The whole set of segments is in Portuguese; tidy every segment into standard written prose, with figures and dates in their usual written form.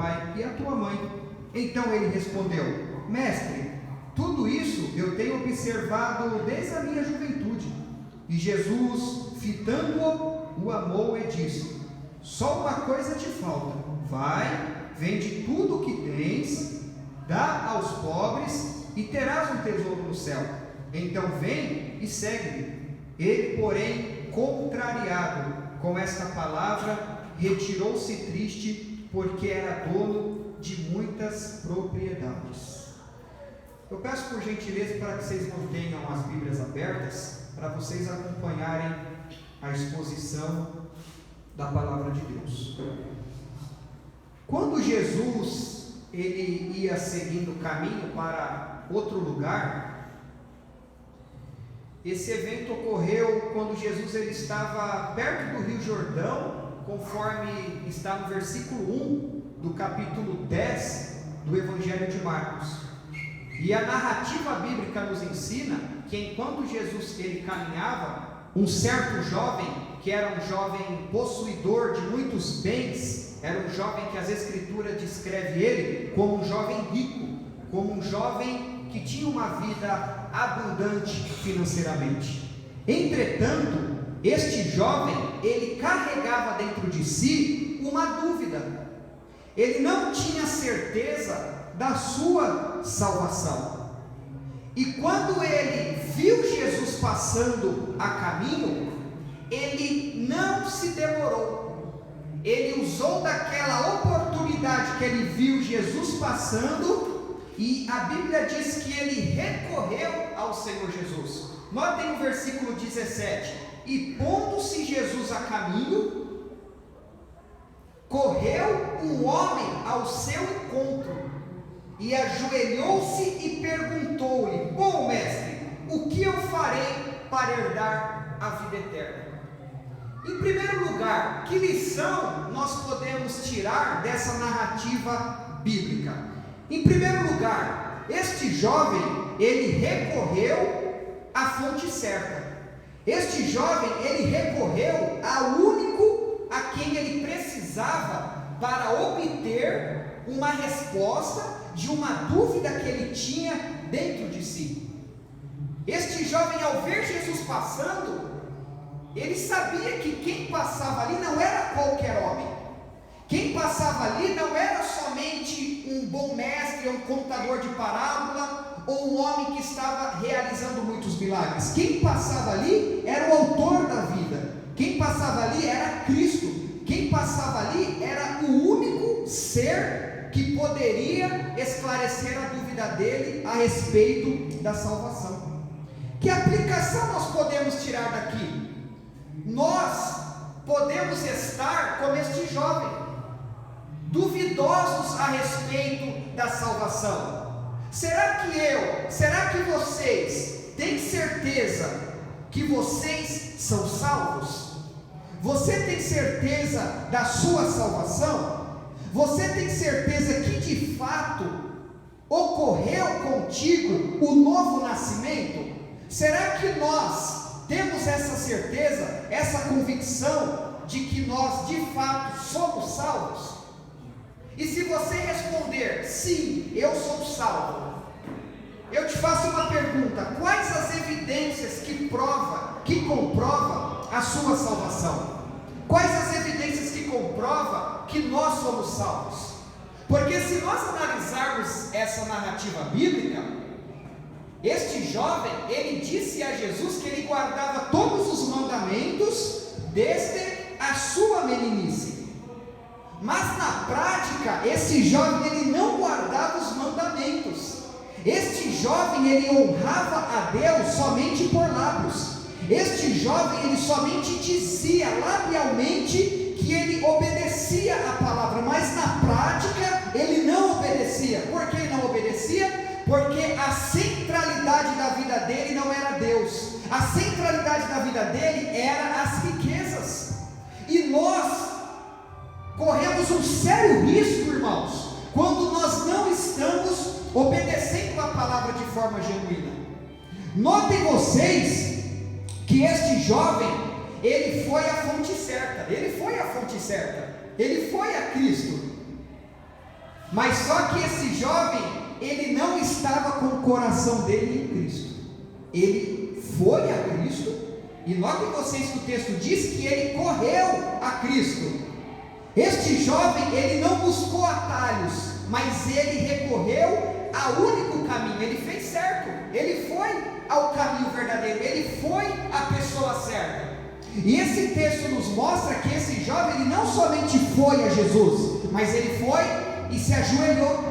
pai e a tua mãe. Então ele respondeu: Mestre, tudo isso eu tenho observado desde a minha juventude. E Jesus, fitando-o, o amou e disse: Só uma coisa te falta. Vai, vende tudo o que tens, dá aos pobres e terás um tesouro no céu. Então vem e segue-me. Ele, porém, contrariado com esta palavra, retirou-se triste, porque era dono de muitas propriedades. Eu peço por gentileza para que vocês mantenham as Bíblias abertas, para vocês acompanharem a exposição da palavra de Deus. Quando Jesus ele ia seguindo o caminho para outro lugar, esse evento ocorreu quando Jesus ele estava perto do Rio Jordão, conforme está no versículo 1 do capítulo 10 do Evangelho de Marcos. E a narrativa bíblica nos ensina que enquanto Jesus ele caminhava, um certo jovem, que era um jovem possuidor de muitos bens, era um jovem que as Escrituras descreve ele como um jovem rico, como um jovem que tinha uma vida abundante financeiramente. Entretanto, este jovem, ele carregava dentro de si uma dúvida. Ele não tinha certeza da sua salvação. E quando ele viu Jesus passando a caminho, ele não se demorou. Ele usou daquela oportunidade que ele viu Jesus passando, e a Bíblia diz que ele recorreu ao Senhor Jesus. Notem o versículo 17: E pondo-se Jesus a caminho, correu um homem ao seu encontro, e ajoelhou-se e perguntou-lhe: Bom mestre, o que eu farei para herdar a vida eterna? Em primeiro lugar, que lição nós podemos tirar dessa narrativa bíblica? Em primeiro lugar, este jovem, ele recorreu à fonte certa. Este jovem, ele recorreu ao único a quem ele precisava para obter uma resposta de uma dúvida que ele tinha dentro de si. Este jovem, ao ver Jesus passando, ele sabia que quem passava ali não era qualquer homem. Quem passava ali não era somente um bom mestre, um contador de parábola, ou um homem que estava realizando muitos milagres. Quem passava ali era o autor da vida. Quem passava ali era Cristo. Quem passava ali era o único ser que poderia esclarecer a dúvida dele a respeito da salvação. Que aplicação nós podemos tirar daqui? Nós podemos estar como este jovem, duvidosos a respeito da salvação. Será que vocês têm certeza que vocês são salvos? Você tem certeza da sua salvação? Você tem certeza que de fato ocorreu contigo o novo nascimento? Será que nós temos essa certeza, essa convicção de que nós de fato somos salvos? E se você responder, sim, eu sou salvo, eu te faço uma pergunta: quais as evidências que comprovam a sua salvação? Quais as evidências que comprovam que nós somos salvos? Porque se nós analisarmos essa narrativa bíblica, este jovem, ele disse a Jesus que ele guardava todos os mandamentos desde a sua meninice. Mas na prática, esse jovem ele não guardava os mandamentos. Este jovem ele honrava a Deus somente por lábios. Este jovem ele somente dizia labialmente que ele obedecia a palavra, mas na prática ele não obedecia. Por que ele não obedecia? Porque a centralidade da vida dele não era Deus. A centralidade da vida dele era as riquezas. E nós corremos um sério risco, irmãos, quando nós não estamos obedecendo a palavra de forma genuína. Notem vocês que este jovem, ele foi à fonte certa, ele foi a Cristo. Mas só que esse jovem, ele não estava com o coração dele em Cristo. Ele foi a Cristo, e notem vocês que o texto diz que ele correu a Cristo. Este jovem, ele não buscou atalhos, mas ele recorreu ao único caminho. Ele fez certo, ele foi ao caminho verdadeiro, ele foi a pessoa certa. E esse texto nos mostra que esse jovem, ele não somente foi a Jesus, mas ele foi e se ajoelhou.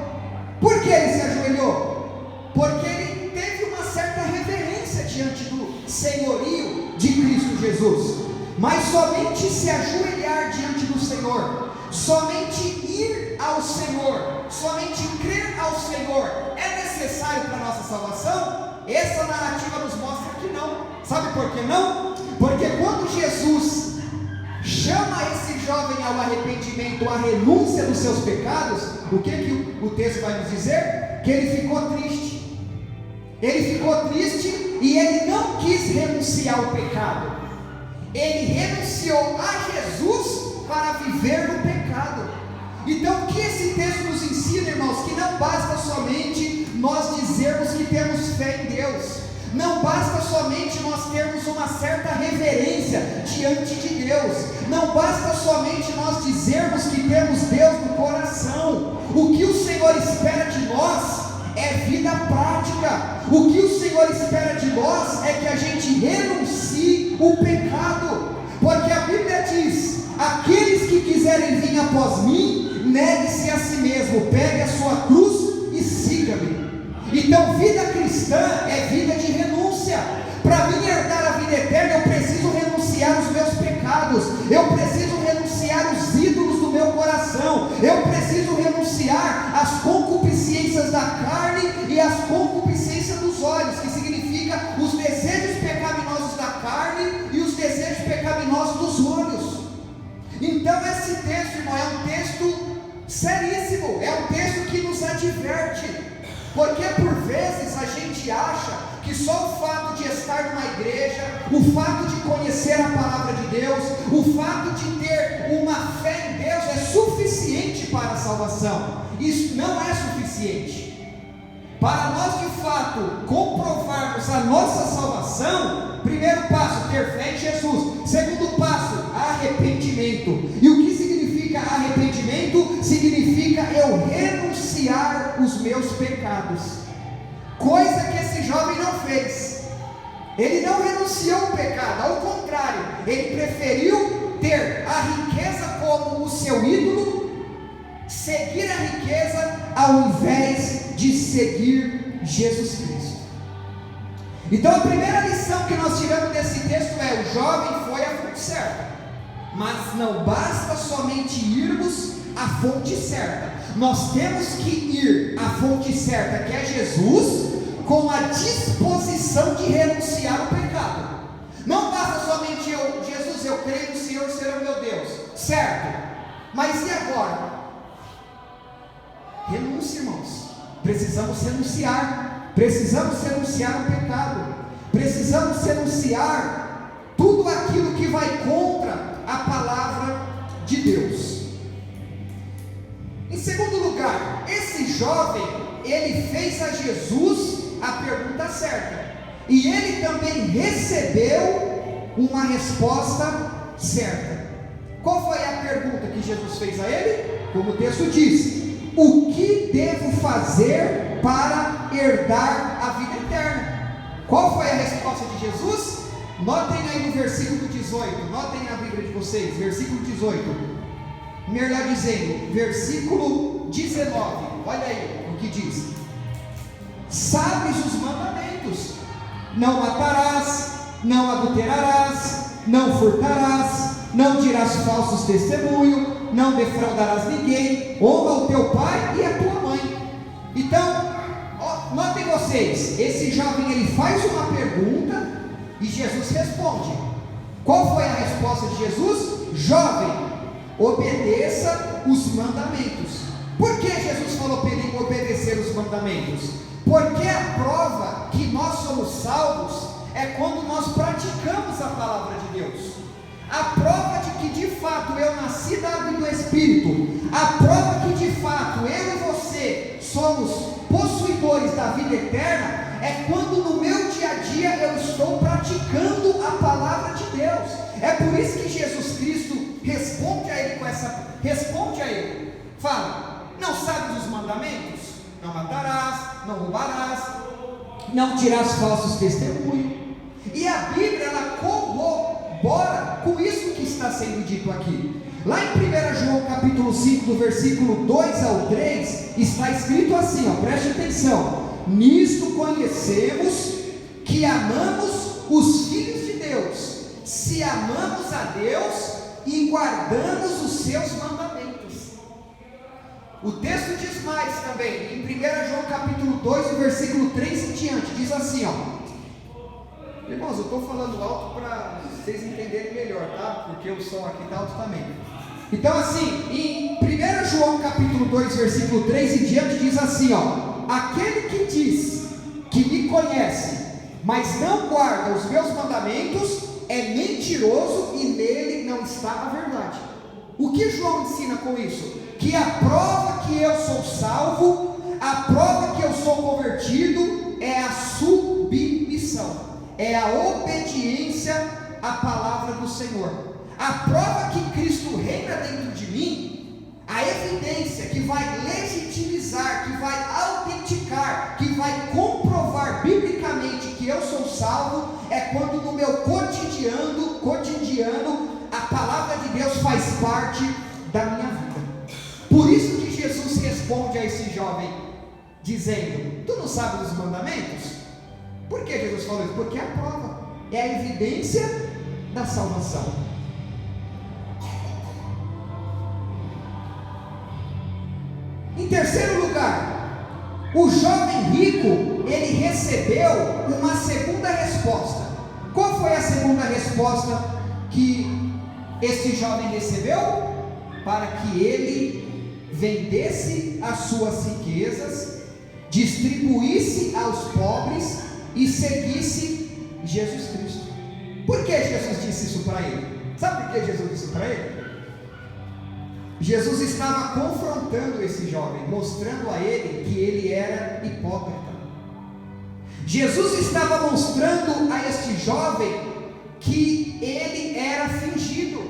Por que ele se ajoelhou? Porque ele teve uma certa reverência diante do senhorio de Cristo Jesus. Mas somente se ajoelhar diante do Senhor, somente ir ao Senhor, somente crer ao Senhor é necessário para a nossa salvação? Essa narrativa nos mostra que não. Sabe por que não? Porque quando Jesus chama esse jovem ao arrependimento, à renúncia dos seus pecados, o que o texto vai nos dizer? Que ele ficou triste. Ele ficou triste e ele não quis renunciar ao pecado. Ele renunciou a Jesus para viver no pecado. Então o que esse texto nos ensina, irmãos? Que não basta somente nós dizermos que temos fé em Deus, não basta somente nós termos uma certa reverência diante de Deus, não basta somente nós dizermos que temos Deus no coração. O que o Senhor espera de nós é vida prática. O que o Senhor espera de nós é que a gente renuncie o pecado, porque a Bíblia diz: aqueles que quiserem vir após mim, negue-se a si mesmo, pegue a sua cruz e siga-me. Então vida cristã é vida de renúncia. Para mim herdar a vida eterna, eu preciso renunciar os meus pecados, eu preciso renunciar os ídolos do meu coração, eu preciso renunciar as concupiscências da carne e as concupiscências dos olhos, que significa os desejos pecaminosos da carne e os desejos pecaminosos dos olhos. Então esse texto, irmão, é um texto seríssimo, é um texto que nos adverte, porque por vezes a gente acha que só o fato de estar numa igreja, o fato de conhecer a palavra de Deus, o fato de ter uma fé em Deus é suficiente para a salvação. Isso não é suficiente. Para nós de fato comprovarmos a nossa salvação, primeiro passo, ter fé em Jesus. Segundo passo, arrependimento. E o que significa arrependimento? Significa eu renunciar os meus pecados, coisa que esse jovem não fez. Ele não renunciou ao pecado, ao contrário, ele preferiu ter a riqueza como o seu ídolo, seguir a riqueza ao invés de seguir Jesus Cristo. Então a primeira lição que nós tiramos desse texto é: o jovem foi à fonte certa, mas não basta somente irmos à fonte certa, nós temos que ir à fonte certa, que é Jesus, com a disposição de renunciar ao pecado. Não basta somente Jesus, eu creio no Senhor, será o meu Deus, certo? Mas e agora? Renúncia, irmãos. Precisamos renunciar o pecado, precisamos renunciar tudo aquilo que vai contra a palavra de Deus. Em segundo lugar, esse jovem, ele fez a Jesus a pergunta certa, e ele também recebeu uma resposta certa. Qual foi a pergunta que Jesus fez a ele? Como o texto diz: o que devo fazer para herdar a vida eterna? Qual foi a resposta de Jesus? Notem aí no versículo 18, notem na Bíblia de vocês, versículo 18, melhor dizendo, versículo 19, olha aí o que diz: sabes os mandamentos: não matarás, não adulterarás, não furtarás, não dirás falsos testemunho, não defraudarás ninguém, honra o teu pai e a tua mãe. Então, notem vocês, esse jovem ele faz uma pergunta e Jesus responde. Qual foi a resposta de Jesus? Jovem, obedeça os mandamentos. Por que Jesus falou para ele obedecer os mandamentos? Porque a prova que nós somos salvos é quando nós praticamos a palavra de Deus. A prova de que de fato eu nasci da água e do Espírito, a prova que de fato eu e da vida eterna é quando no meu dia a dia eu estou praticando a palavra de Deus. É por isso que Jesus Cristo responde a ele, fala: não sabes os mandamentos? Não matarás, não roubarás, não dirás falsos testemunhos. E a Bíblia, ela corrobora com isso que está sendo dito aqui. Lá em 1 João capítulo 5, do versículo 2 ao 3, está escrito assim, preste atenção: nisto conhecemos que amamos os filhos de Deus, se amamos a Deus e guardamos os seus mandamentos. O texto diz mais também, em 1 João capítulo 2, do versículo 3 em diante, diz assim, irmãos, eu estou falando alto para vocês entenderem melhor, tá? Porque o som aqui está alto também. Então assim, em 1 João capítulo 2, versículo 3 em diante, diz assim, aquele que diz que me conhece, mas não guarda os meus mandamentos, é mentiroso e nele não está a verdade. O que João ensina com isso? Que a prova que eu sou salvo, a prova que eu sou convertido, é a submissão, é a obediência à palavra do Senhor. A prova que Cristo reina dentro de mim, a evidência que vai legitimizar, que vai autenticar, que vai comprovar biblicamente que eu sou salvo, é quando no meu cotidiano, a palavra de Deus faz parte da minha vida. Por isso que Jesus responde a esse jovem, dizendo: tu não sabes os mandamentos? Por que Jesus falou isso? Porque é a prova, é a evidência da salvação. Em terceiro lugar, o jovem rico, ele recebeu uma segunda resposta. Qual foi a segunda resposta que esse jovem recebeu? Para que ele vendesse as suas riquezas, distribuísse aos pobres e seguisse Jesus Cristo. Por que Jesus disse isso para ele? Sabe por que Jesus disse para ele? Jesus estava confrontando esse jovem, mostrando a ele que ele era hipócrita. Jesus estava mostrando a este jovem que ele era fingido.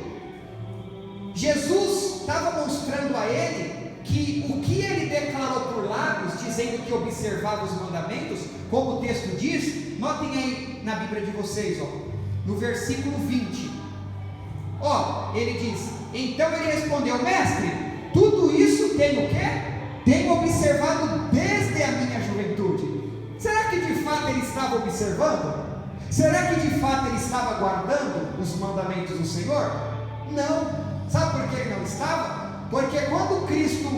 Jesus estava mostrando a ele que o que ele declarou por lábios, dizendo que observava os mandamentos, como o texto diz, notem aí na Bíblia de vocês, no versículo 20, ele diz: então ele respondeu: mestre, tudo isso tenho o quê? Tenho observado desde a minha juventude. Será que de fato ele estava observando? Será que de fato ele estava guardando os mandamentos do Senhor? Não. Sabe por que ele não estava? Porque quando Cristo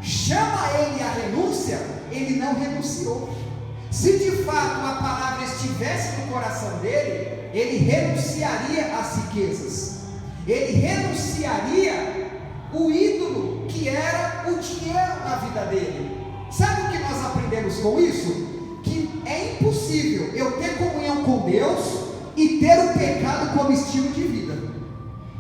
chama ele à renúncia, ele não renunciou. Se de fato a palavra estivesse no coração dele, ele renunciaria às riquezas, ele renunciaria o ídolo que era o dinheiro na vida dele. Sabe o que nós aprendemos com isso? Que é impossível eu ter comunhão com Deus e ter o pecado como estilo de vida.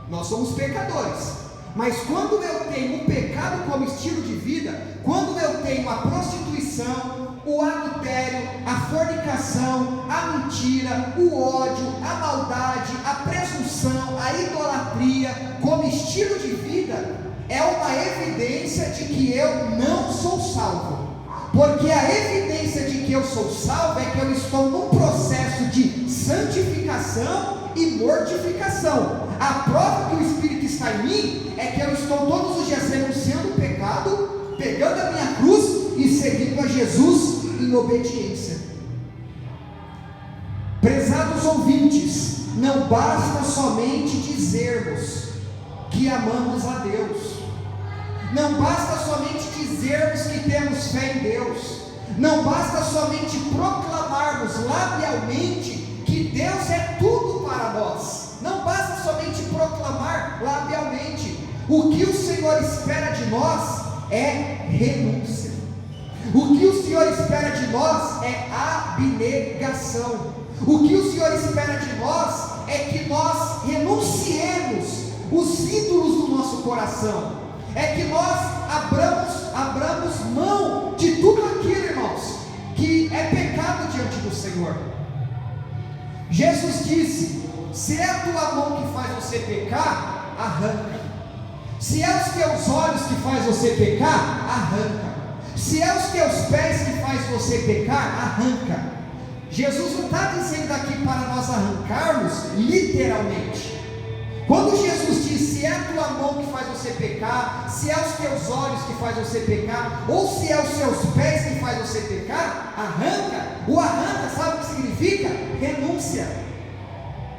Nós somos pecadores, mas quando eu tenho o pecado como estilo de vida, quando eu tenho a prostituição, o adultério, a fornicação, a mentira, o ódio, a maldade, a presunção, a idolatria como estilo de vida, é uma evidência de que eu não sou salvo. Porque a evidência de que eu sou salvo é que eu estou num processo de santificação e mortificação. A prova que o Espírito está em mim é que eu estou todos os dias renunciando o pecado, pegando a minha cruz e seguindo a Jesus em obediência. Prezados ouvintes, não basta somente dizermos que amamos a Deus, não basta somente dizermos que temos fé em Deus, não basta somente proclamarmos labialmente que Deus é tudo para nós, não basta somente proclamar labialmente. O que o Senhor espera de nós é renúncia. O que o Senhor espera de nós é abnegação. O que o Senhor espera de nós é que nós renunciemos os ídolos do nosso coração, é que nós abramos mão de tudo aquilo, irmãos, que Jesus disse: se é a tua mão que faz você pecar, arranca. Se é os teus olhos que faz você pecar, arranca. Se é os teus pés que faz você pecar, arranca. Jesus não está dizendo aqui para nós arrancarmos literalmente. Quando Jesus diz: se é a tua mão que faz você pecar, se é os teus olhos que faz você pecar, ou se é os seus pés que faz você pecar, arranca. O arranca, sabe o que significa? Renúncia.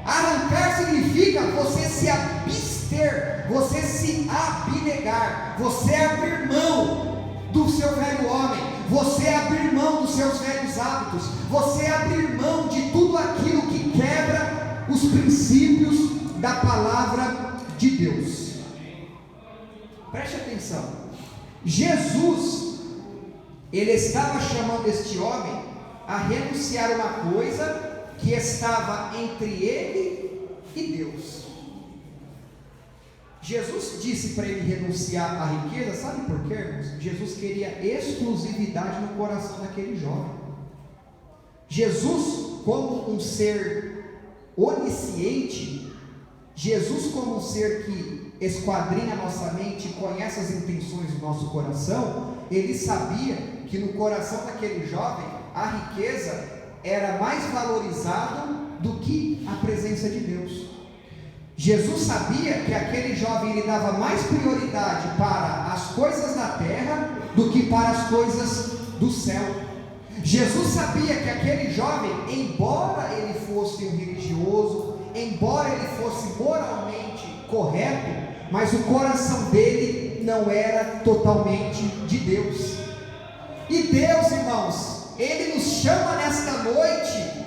Arrancar significa você se abster, você se abnegar, você abrir mão do seu velho homem, você abrir mão dos seus velhos hábitos, você abrir mão de tudo aquilo que quebra os princípios da palavra de Deus. Preste atenção. Jesus, ele estava chamando este homem a renunciar uma coisa que estava entre ele e Deus. Jesus disse para ele renunciar à riqueza, sabe por quê, irmãos? Jesus queria exclusividade no coração daquele jovem. Jesus, como um ser onisciente, Jesus, como um ser que esquadrinha a nossa mente e conhece as intenções do nosso coração, ele sabia que no coração daquele jovem a riqueza era mais valorizado do que a presença de Deus. Jesus sabia que aquele jovem ele dava mais prioridade para as coisas da terra do que para as coisas do céu. Jesus sabia que aquele jovem, embora ele fosse um religioso, embora ele fosse moralmente correto, mas o coração dele não era totalmente de Deus. E Deus, irmãos, Ele nos chama nesta noite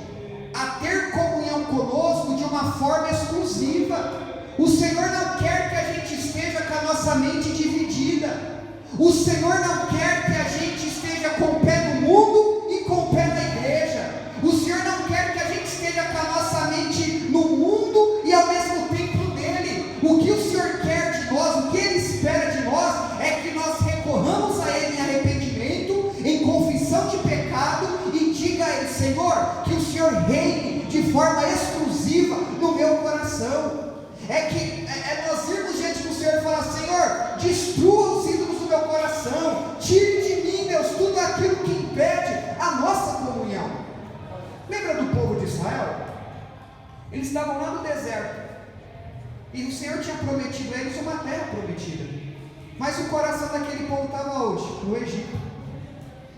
a ter comunhão conosco de uma forma exclusiva. O Senhor não quer que a gente esteja com a nossa mente dividida. O Senhor não quer que a gente esteja com o pé no mundo e com o pé na igreja. O Senhor não quer que a gente esteja com a nossa mente no mundo e ao mesmo tempo nele. O que o Senhor quer de nós, o que Ele espera de nós, é que nós recorramos a Ele em arrependimento, em confissão de pecado, e diga a Ele: Senhor, que o Senhor reine de forma exclusiva no meu coração. É nós irmos diante do Senhor e falar: Senhor, destrua os ídolos do meu coração, tire de mim, Deus, tudo aquilo que impede a nossa comunhão. Lembra do povo de Israel? Eles estavam lá no deserto, e o Senhor tinha prometido a eles uma terra prometida, mas o coração daquele povo estava onde? No Egito.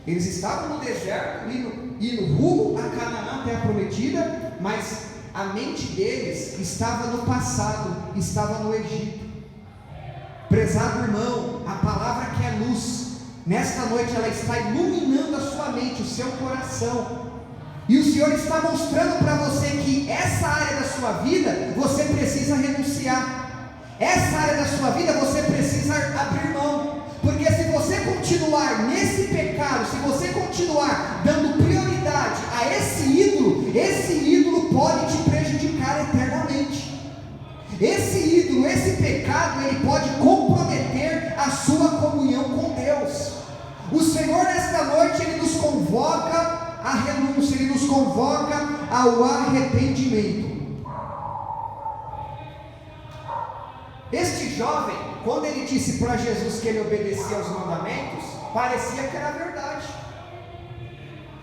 Eles estavam no deserto, indo rumo a Canaã, a terra prometida, mas a mente deles estava no passado, estava no Egito. Prezado irmão, a palavra que é luz, nesta noite ela está iluminando a sua mente, o seu coração, e o Senhor está mostrando para você que essa área da sua vida você precisa renunciar, essa área da sua vida você precisa abrir mão, porque se você continuar nesse pecado, se você continuar dando prioridade a esse ídolo pode te prejudicar eternamente. Esse ídolo, esse pecado, ele pode comprometer a sua comunhão com Deus. O Senhor nesta noite, Ele nos convoca à renúncia, Ele nos convoca ao arrependimento. Este jovem, quando ele disse para Jesus que ele obedecia aos mandamentos, parecia que era verdade.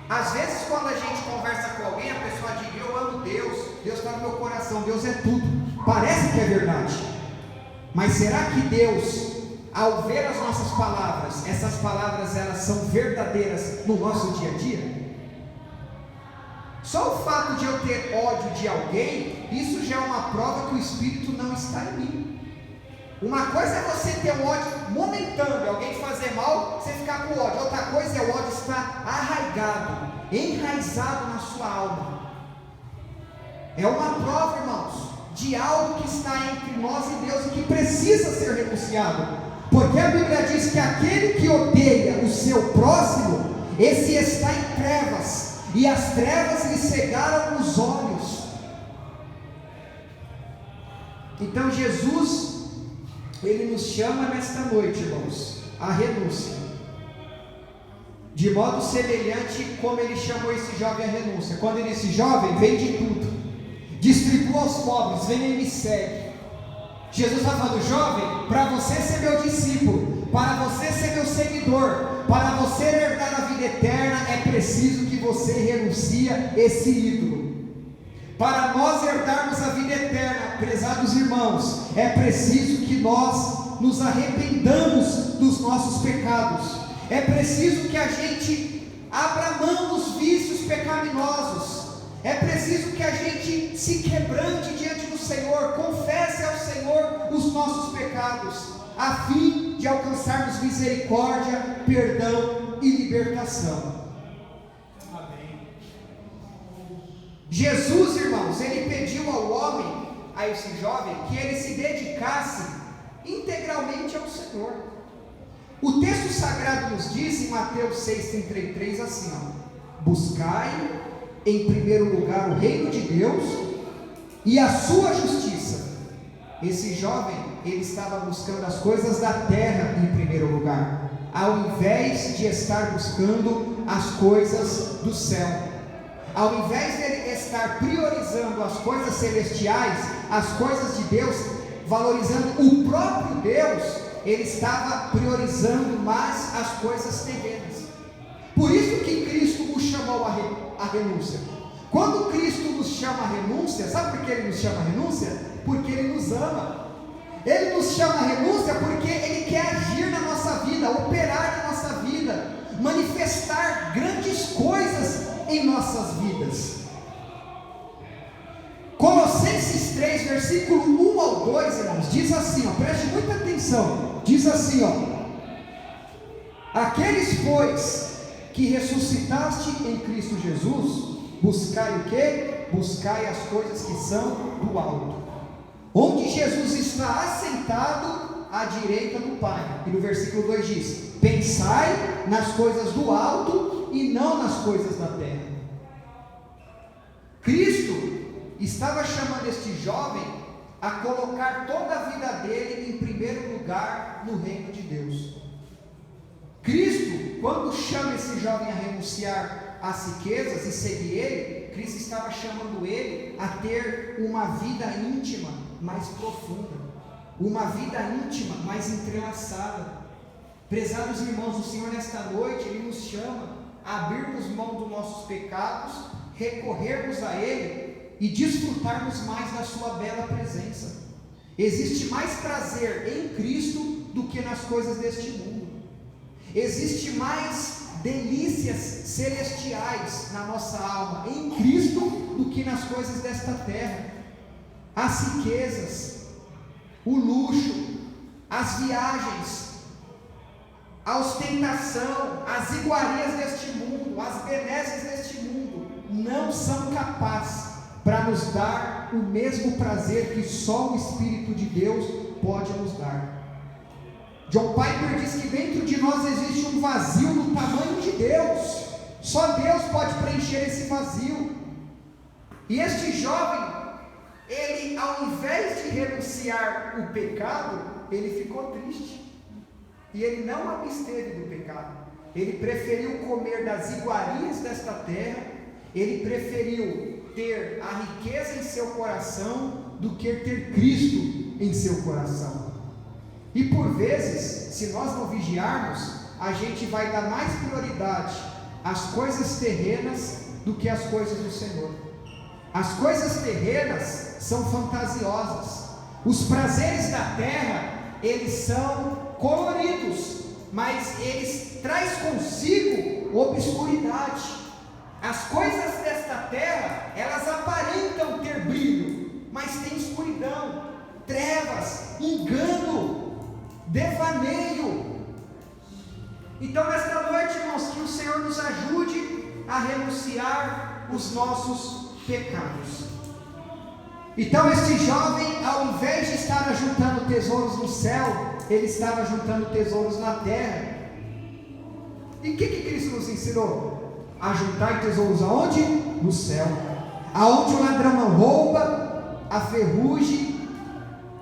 Às vezes quando a gente conversa com alguém, a pessoa diz: eu amo Deus, Deus está no meu coração, Deus é tudo. Parece que é verdade, mas será que Deus, ao ver as nossas palavras, essas palavras elas são verdadeiras no nosso dia a dia? Só o fato de eu ter ódio de alguém, isso já é uma prova que o Espírito não está em mim. Uma coisa é você ter um ódio momentâneo, alguém te fazer mal, você ficar com ódio. Outra coisa é o ódio estar arraigado, enraizado na sua alma. É uma prova, irmãos, de algo que está entre nós e Deus e que precisa ser renunciado. Porque a Bíblia diz que aquele que odeia o seu próximo, esse está em trevas, e as trevas lhe cegaram os olhos. Então Jesus, Ele nos chama nesta noite, irmãos, à renúncia, de modo semelhante como Ele chamou esse jovem à renúncia. Quando Ele disse: jovem, vende tudo, distribua aos pobres, venha e me segue. Jesus está falando: jovem, para você ser meu discípulo, para você ser meu seguidor, para você herdar a vida eterna, é preciso que você renuncie esse ídolo. Para nós herdarmos a vida eterna, prezados irmãos, é preciso que nós nos arrependamos dos nossos pecados. É preciso que a gente abra mão dos vícios pecaminosos. É preciso que a gente se quebrante diante do Senhor, confesse ao Senhor os nossos pecados, a fim de alcançarmos misericórdia, perdão e libertação. Jesus, irmãos, ele pediu ao homem, a esse jovem, que ele se dedicasse integralmente ao Senhor. O texto sagrado nos diz em Mateus 6,33 assim, buscai em primeiro lugar o reino de Deus e a sua justiça. Esse jovem, ele estava buscando as coisas da terra em primeiro lugar, ao invés de estar buscando as coisas do céu. Ao invés de ele estar priorizando as coisas celestiais, as coisas de Deus, valorizando o próprio Deus, ele estava priorizando mais as coisas terrenas. Por isso que Cristo o chamou à renúncia. Quando Cristo nos chama à renúncia, sabe por que ele nos chama à renúncia? Porque ele nos ama. Ele nos chama à renúncia porque ele quer agir na nossa vida, operar na nossa vida, manifestar grandes coisas em nossas vidas. Colossenses 3, versículo 1 ao 2, irmãos, diz assim, preste muita atenção, diz assim, aqueles, pois, que ressuscitaste em Cristo Jesus, buscai o quê? Buscai as coisas que são do alto, onde Jesus está assentado à direita do Pai. E no versículo 2 diz, pensai nas coisas do alto e não nas coisas da terra. Cristo estava chamando este jovem a colocar toda a vida dele em primeiro lugar no reino de Deus. Cristo, quando chama esse jovem a renunciar às riquezas e seguir ele, Cristo estava chamando ele a ter uma vida íntima mais profunda, uma vida íntima mais entrelaçada. Prezados irmãos, o Senhor nesta noite, Ele nos chama a abrirmos mão dos nossos pecados, recorrermos a Ele e desfrutarmos mais da sua bela presença. Existe mais prazer em Cristo do que nas coisas deste mundo. Existe mais delícias celestiais na nossa alma em Cristo do que nas coisas desta terra. As riquezas, o luxo, as viagens, a ostentação, as iguarias deste mundo, as benesses deste mundo, não são capazes para nos dar o mesmo prazer que só o Espírito de Deus pode nos dar. John Piper diz que dentro de nós existe um vazio do tamanho de Deus, só Deus pode preencher esse vazio. E este jovem, ele, ao invés de renunciar o pecado, ele ficou triste. E ele não absteve do pecado. Ele preferiu comer das iguarias desta terra. Ele preferiu ter a riqueza em seu coração do que ter Cristo em seu coração. E por vezes, se nós não vigiarmos, a gente vai dar mais prioridade às coisas terrenas do que às coisas do Senhor. As coisas terrenas são fantasiosas. Os prazeres da terra, eles são coloridos, mas eles trazem consigo obscuridade. As coisas desta terra, elas aparentam ter brilho, mas tem escuridão, trevas, engano, devaneio. Então nesta noite, irmãos, que o Senhor nos ajude a renunciar os nossos pecados. Então este jovem, ao invés de estar ajuntando tesouros no céu, ele estava juntando tesouros na terra. E o que Cristo nos ensinou? A juntar tesouros aonde? No céu. Aonde o ladrão não rouba, a ferrugem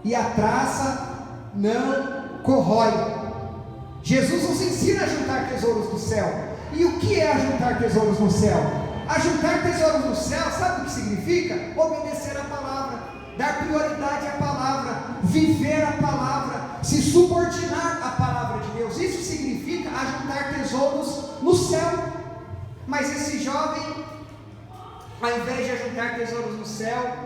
e a traça não corrói. Jesus nos ensina a juntar tesouros no céu. E o que é ajuntar tesouros no céu? Ajuntar tesouros no céu, sabe o que significa? Obedecer a palavra, dar prioridade à palavra, viver a palavra, se subordinar à palavra de Deus. Isso significa ajuntar tesouros no céu. Mas esse jovem, ao invés de ajuntar tesouros no céu,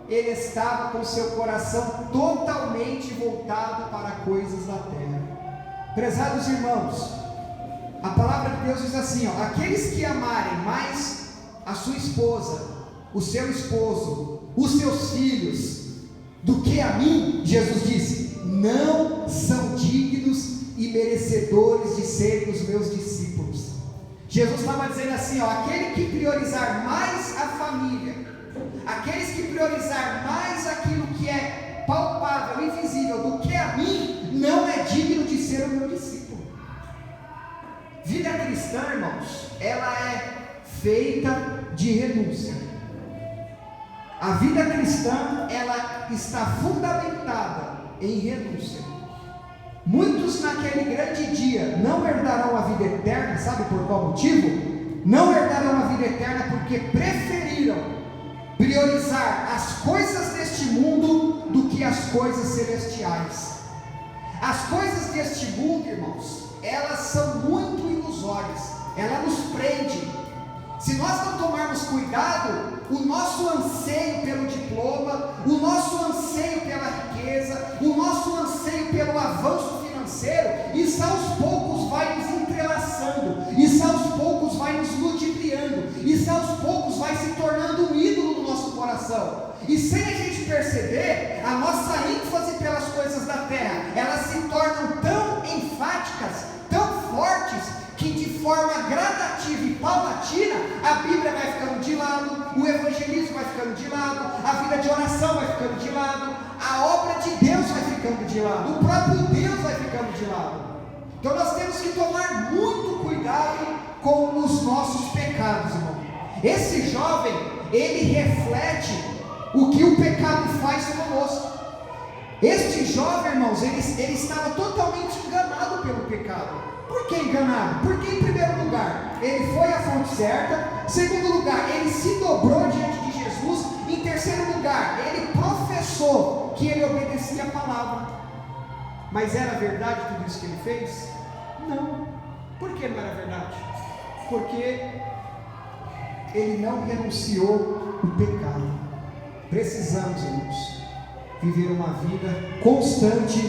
ele estava com seu coração totalmente voltado para coisas da terra. Prezados irmãos, a palavra de Deus diz assim, ó: aqueles que amarem mais a sua esposa, o seu esposo, os seus filhos, do que a mim, Jesus disse, não são dignos e merecedores de serem os meus discípulos. Jesus estava dizendo assim, ó: aquele que priorizar mais a família, aqueles que priorizar mais aquilo que é palpável, invisível, do que a mim, não é digno de ser o meu discípulo. Vida cristã, irmãos, ela é feita de renúncia. A vida cristã, ela está fundamentada em renúncia. Muitos naquele grande dia não herdarão a vida eterna, sabe por qual motivo? Não herdarão a vida eterna porque preferiram priorizar as coisas deste mundo do que as coisas celestiais. As coisas deste mundo, irmãos, elas são muito ilusórias, ela nos prende. Se nós não tomarmos cuidado, o nosso anseio pelo diploma, o nosso anseio pela riqueza, o nosso anseio pelo avanço financeiro, isso aos poucos vai nos entrelaçando, isso aos poucos vai nos ludibriando, isso aos poucos vai se tornando um ídolo no nosso coração. E sem a gente perceber, a nossa ênfase pelas coisas da terra, elas se tornam tão enfáticas, tão fortes, que de forma gradativa e paulatina, a Bíblia vai ficando de lado, o evangelismo vai ficando de lado, a vida de oração vai ficando de lado, a obra de Deus vai ficando de lado, o próprio Deus vai ficando de lado. Então nós temos que tomar muito cuidado com os nossos pecados, irmão. Esse jovem, ele reflete o que o pecado faz conosco. Este jovem, irmãos, ele estava totalmente enganado pelo pecado. Por que enganado? Porque em primeiro lugar, ele foi à fonte certa. Em segundo lugar, ele se dobrou diante de Jesus. Em terceiro lugar, ele professou que ele obedecia a palavra. Mas era verdade tudo isso que ele fez? Não. Por que não era verdade? Porque ele não renunciou ao pecado. Precisamos, irmãos, viver uma vida constante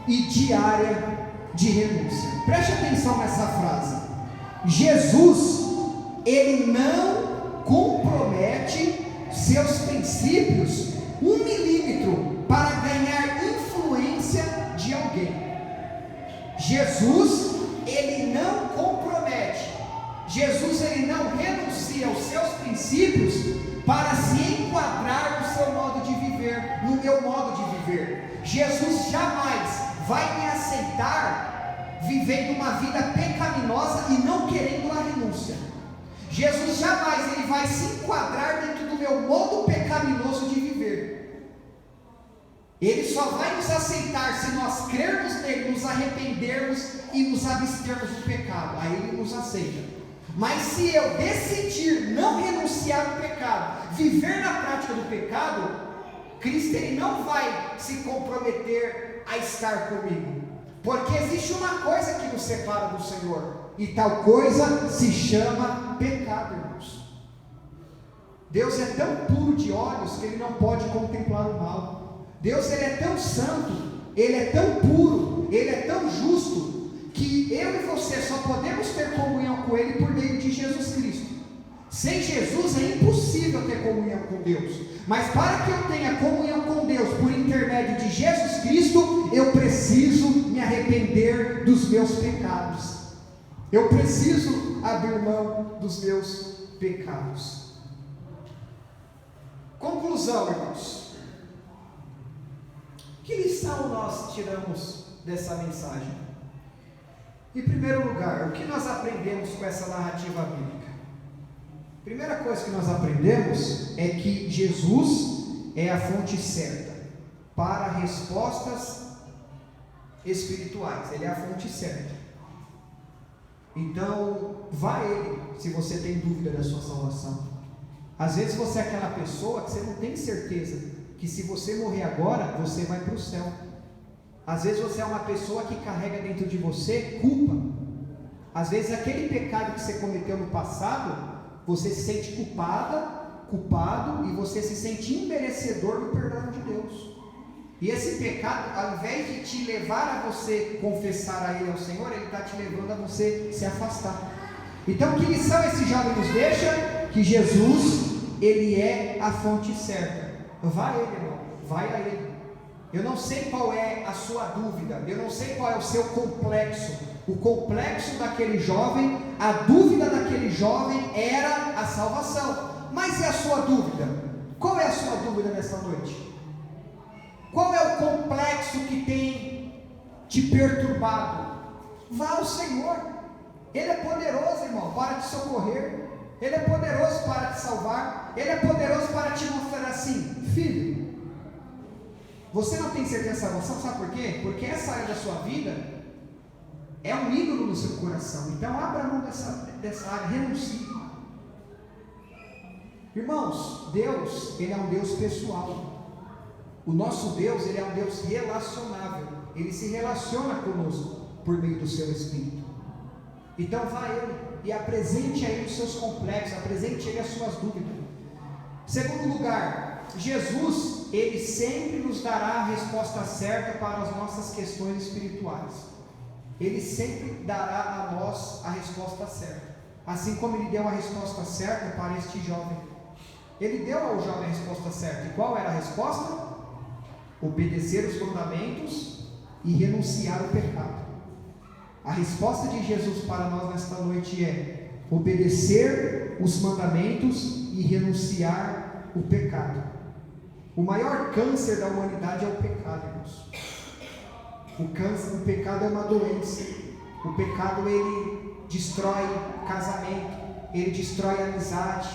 e diária de renúncia. Preste atenção nessa frase. Jesus, ele não compromete seus princípios 1 milímetro para ganhar influência de alguém. Jesus, ele não compromete. Jesus, ele não renuncia aos seus princípios para se enquadrar no seu modo de viver, no meu modo de viver. Jesus jamais vai me aceitar vivendo uma vida pecaminosa e não querendo a renúncia. Jesus jamais ele vai se enquadrar dentro do meu modo pecaminoso de viver. Ele só vai nos aceitar se nós crermos nele, nos arrependermos e nos abstermos do pecado. Aí ele nos aceita. Mas se eu decidir não renunciar ao pecado, viver na prática do pecado, Cristo ele não vai se comprometer a estar comigo, porque existe uma coisa que nos separa do Senhor, e tal coisa se chama pecado, irmãos. Deus é tão puro de olhos que ele não pode contemplar o mal. Deus ele é tão santo, ele é tão puro, ele é tão justo, que eu e você só podemos ter comunhão com ele por meio de Jesus Cristo. Sem Jesus é impossível ter comunhão com Deus. Mas para que eu tenha comunhão com Deus por intermédio de Jesus Cristo, eu preciso me arrepender dos meus pecados. Eu preciso abrir mão dos meus pecados. Conclusão, irmãos. Que lição nós tiramos dessa mensagem? Em primeiro lugar, o que nós aprendemos com essa narrativa bíblica? Primeira coisa que nós aprendemos é que Jesus é a fonte certa para respostas espirituais. Ele é a fonte certa. Então, vá a Ele se você tem dúvida da sua salvação. Às vezes você é aquela pessoa que você não tem certeza que se você morrer agora, você vai para o céu. Às vezes você é uma pessoa que carrega dentro de você culpa. Às vezes aquele pecado que você cometeu no passado, você se sente culpado e você se sente imerecedor do perdão de Deus. E esse pecado, ao invés de te levar a você confessar a Ele, ao Senhor, ele está te levando a você se afastar. Então, que lição esse jovem nos deixa? Que Jesus, Ele é a fonte certa. Vai a Ele, irmão, vai a Ele. Eu não sei qual é a sua dúvida, eu não sei qual é o seu complexo. O complexo daquele jovem, a dúvida daquele jovem era a salvação. Mas e a sua dúvida? Qual é a sua dúvida nessa noite? Qual é o complexo que tem te perturbado? Vá ao Senhor. Ele é poderoso, irmão, para te socorrer. Ele é poderoso para te salvar. Ele é poderoso para te mostrar assim: filho, você não tem certeza da salvação, sabe por quê? Porque essa área da sua vida é um ídolo no seu coração. Então abra a mão dessa área, renuncie. Irmãos, Deus, Ele é um Deus pessoal. O nosso Deus, Ele é um Deus relacionável. Ele se relaciona conosco por meio do seu Espírito. Então vá a Ele e apresente a Ele os seus complexos, apresente a Ele as suas dúvidas. Segundo lugar, Jesus, Ele sempre nos dará a resposta certa para as nossas questões espirituais. Ele sempre dará a nós a resposta certa. Assim como Ele deu a resposta certa para este jovem. Ele deu ao jovem a resposta certa. E qual era a resposta? Obedecer os mandamentos e renunciar ao pecado. A resposta de Jesus para nós nesta noite é obedecer os mandamentos e renunciar o pecado. O maior câncer da humanidade é o pecado, irmãos. O pecado é uma doença. O pecado, ele destrói casamento, ele destrói a amizade.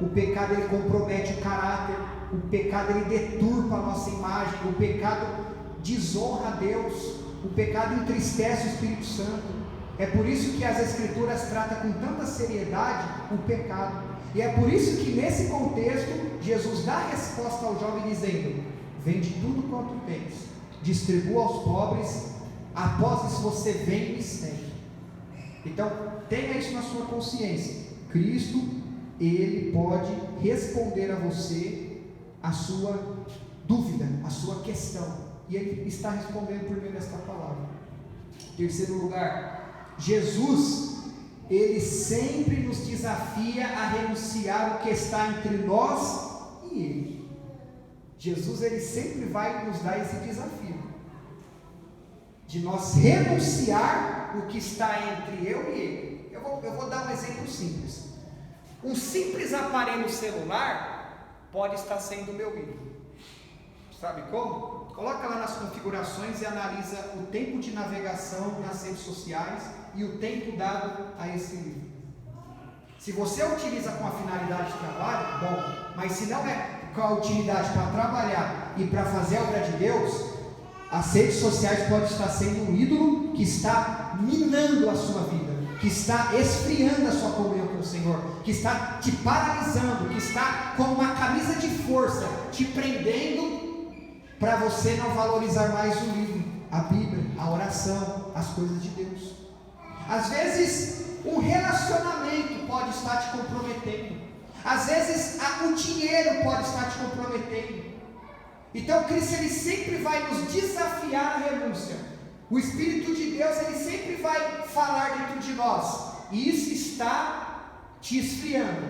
O pecado, ele compromete o caráter. O pecado, ele deturpa a nossa imagem. O pecado desonra a Deus. O pecado entristece o Espírito Santo. É por isso que as Escrituras tratam com tanta seriedade o pecado. E é por isso que nesse contexto Jesus dá a resposta ao jovem dizendo: vende tudo quanto tens, distribua aos pobres, após isso você vem e me segue. Então tenha isso na sua consciência. Cristo, Ele pode responder a você a sua dúvida, a sua questão, e Ele está respondendo por meio desta palavra. Terceiro lugar, Jesus, Ele sempre nos desafia a renunciar o que está entre nós e Ele. Jesus, Ele sempre vai nos dar esse desafio de nós renunciar o que está entre eu e Ele. Eu vou dar um exemplo simples. Um simples aparelho celular pode estar sendo meu ídolo. Sabe como? Coloca lá nas configurações e analisa o tempo de navegação nas redes sociais e o tempo dado a esse livro. Se você utiliza com a finalidade de trabalho, bom, mas se não é com a utilidade para trabalhar e para fazer a obra de Deus, as redes sociais podem estar sendo um ídolo que está minando a sua vida, que está esfriando a sua comunhão com o Senhor, que está te paralisando, que está como uma camisa de força, te prendendo para você não valorizar mais o livro, a Bíblia, a oração, as coisas de Deus. Às vezes um relacionamento pode estar te comprometendo, às vezes o dinheiro pode estar te comprometendo. Então Cristo, Ele sempre vai nos desafiar à renúncia. O Espírito de Deus, Ele sempre vai falar dentro de nós, e isso está te esfriando,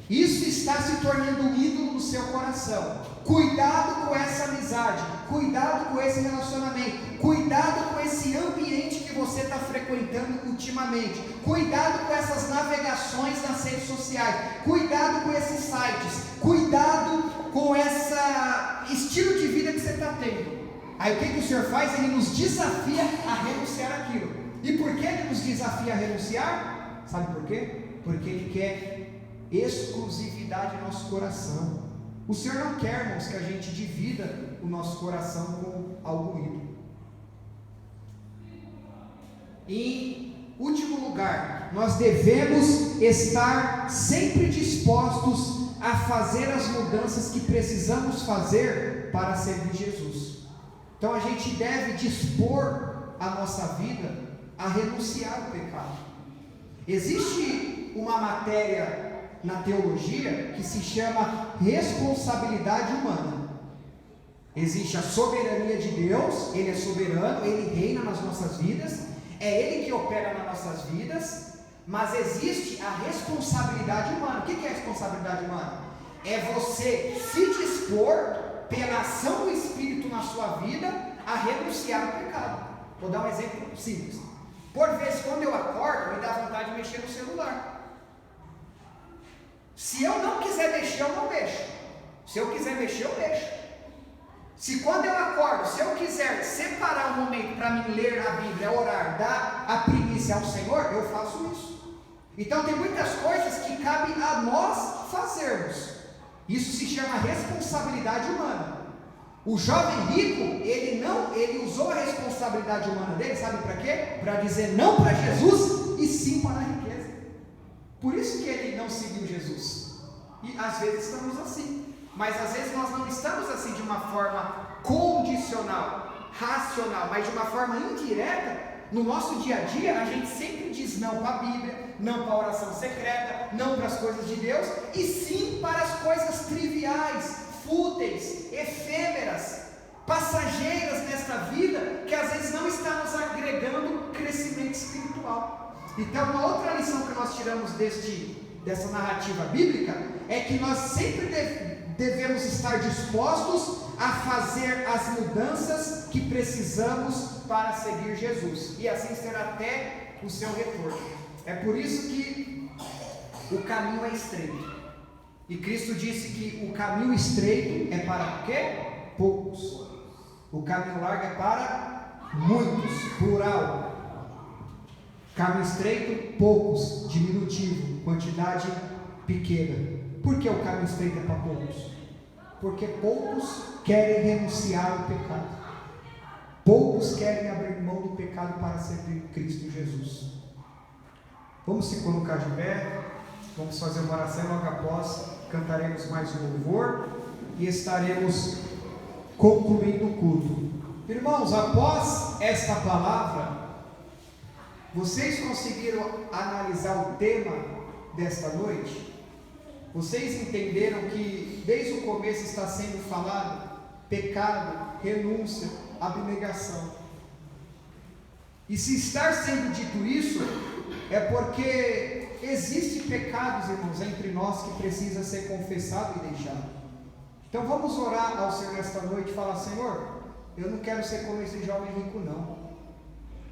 isso está se tornando um ídolo no seu coração. Cuidado com essa amizade, cuidado com esse relacionamento, cuidado com esse ambiente que você está frequentando ultimamente, cuidado com essas navegações nas redes sociais, cuidado com esses sites, cuidado com esse estilo de vida que você está tendo. Aí o que o Senhor faz? Ele nos desafia a renunciar àquilo. E por que Ele nos desafia a renunciar? Sabe por quê? Porque Ele quer exclusividade no nosso coração. O Senhor não quer, irmãos, que a gente divida o nosso coração com algum ídolo. Em último lugar, nós devemos estar sempre dispostos a fazer as mudanças que precisamos fazer para servir Jesus. Então a gente deve dispor a nossa vida a renunciar ao pecado. Existe uma matéria na teologia que se chama responsabilidade humana. Existe a soberania de Deus, Ele é soberano, Ele reina nas nossas vidas, é Ele que opera nas nossas vidas, mas existe a responsabilidade humana. O que é a responsabilidade humana? É você se dispor, pela ação do Espírito na sua vida, a renunciar ao pecado. Vou dar um exemplo simples. Por vezes, quando eu acordo, me dá vontade de mexer no celular. Se eu não quiser mexer, eu não mexo. Se eu quiser mexer, eu mexo. Se quando eu acordo, se eu quiser separar um momento para mim ler a Bíblia, orar, dar a primícia ao Senhor, eu faço isso. Então tem muitas coisas que cabem a nós fazermos. Isso se chama responsabilidade humana. O jovem rico, ele usou a responsabilidade humana dele, sabe para quê? Para dizer não para Jesus e sim para a riqueza. Por isso que ele não seguiu Jesus. E às vezes estamos assim. Mas às vezes nós não estamos assim de uma forma condicional, racional, mas de uma forma indireta. No nosso dia a dia, a gente sempre diz não para a Bíblia, não para a oração secreta, não para as coisas de Deus, e sim para as coisas triviais, fúteis, efêmeras, passageiras nesta vida, que às vezes não está nos agregando crescimento espiritual. Então, uma outra lição que nós tiramos dessa narrativa bíblica é que nós sempre devemos estar dispostos a fazer as mudanças que precisamos para seguir Jesus, e assim será até o seu retorno. É por isso que o caminho é estreito, e Cristo disse que o caminho estreito é para o quê? Poucos. O caminho largo é para muitos, plural. Caminho estreito, poucos, diminutivo, quantidade pequena. Por que o caminho estreito é para poucos? Porque poucos querem renunciar ao pecado. Poucos querem abrir mão do pecado para servir Cristo Jesus. Vamos se colocar de pé, vamos fazer uma oração, logo após cantaremos mais um louvor e estaremos concluindo o culto. Irmãos, após esta palavra, vocês conseguiram analisar o tema desta noite? Vocês entenderam que desde o começo está sendo falado pecado, renúncia, abnegação. E se está sendo dito isso, é porque existem pecados, irmãos, entre nós que precisa ser confessado e deixado. Então vamos orar ao Senhor esta noite e falar: Senhor, eu não quero ser como esse jovem rico não.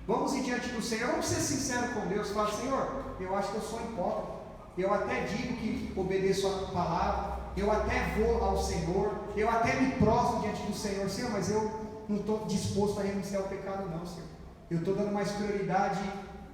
Vamos ir diante do Senhor, vamos ser sinceros com Deus, falar: Senhor, eu acho que eu sou hipócrita. Eu até digo que obedeço a tua palavra, eu até vou ao Senhor, eu até me prostro diante do Senhor, Senhor, mas eu não estou disposto a renunciar ao pecado não, Senhor. Eu estou dando mais prioridade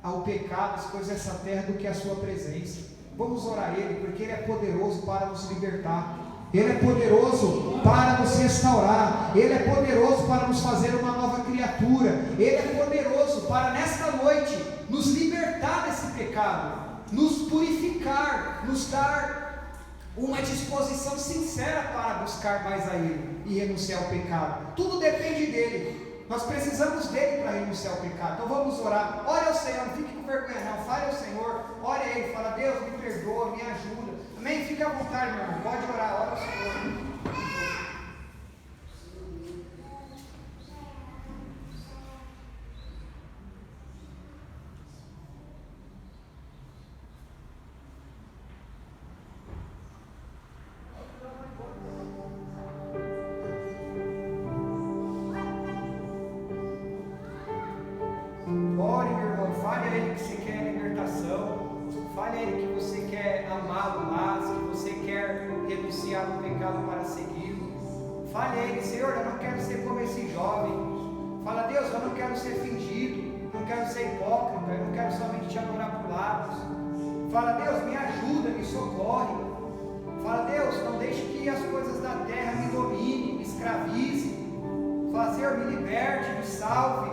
ao pecado, às coisas dessa terra, do que a sua presença. Vamos orar a Ele, porque Ele é poderoso para nos libertar, Ele é poderoso para nos restaurar, Ele é poderoso para nos fazer uma nova criatura, Ele é poderoso para nesta noite nos libertar desse pecado, nos purificar, nos dar uma disposição sincera para buscar mais a Ele e renunciar ao pecado. Tudo depende dEle, nós precisamos dEle para renunciar ao pecado. Então vamos orar, ore ao Senhor, não fique com vergonha não, fale ao Senhor, ore a Ele, fala: Deus, me perdoa, me ajuda. Amém? Fique à vontade, meu irmão, pode orar, ore ao Senhor. Para segui-lo. Fale a Ele: Senhor, eu não quero ser como esse jovem. Fala: Deus, eu não quero ser fingido, não quero ser hipócrita, eu não quero somente te adorar por lábios. Fala: Deus, me ajuda, me socorre. Fala: Deus, não deixe que as coisas da terra me dominem, me escravizem. Fala: Senhor, me liberte, me salve.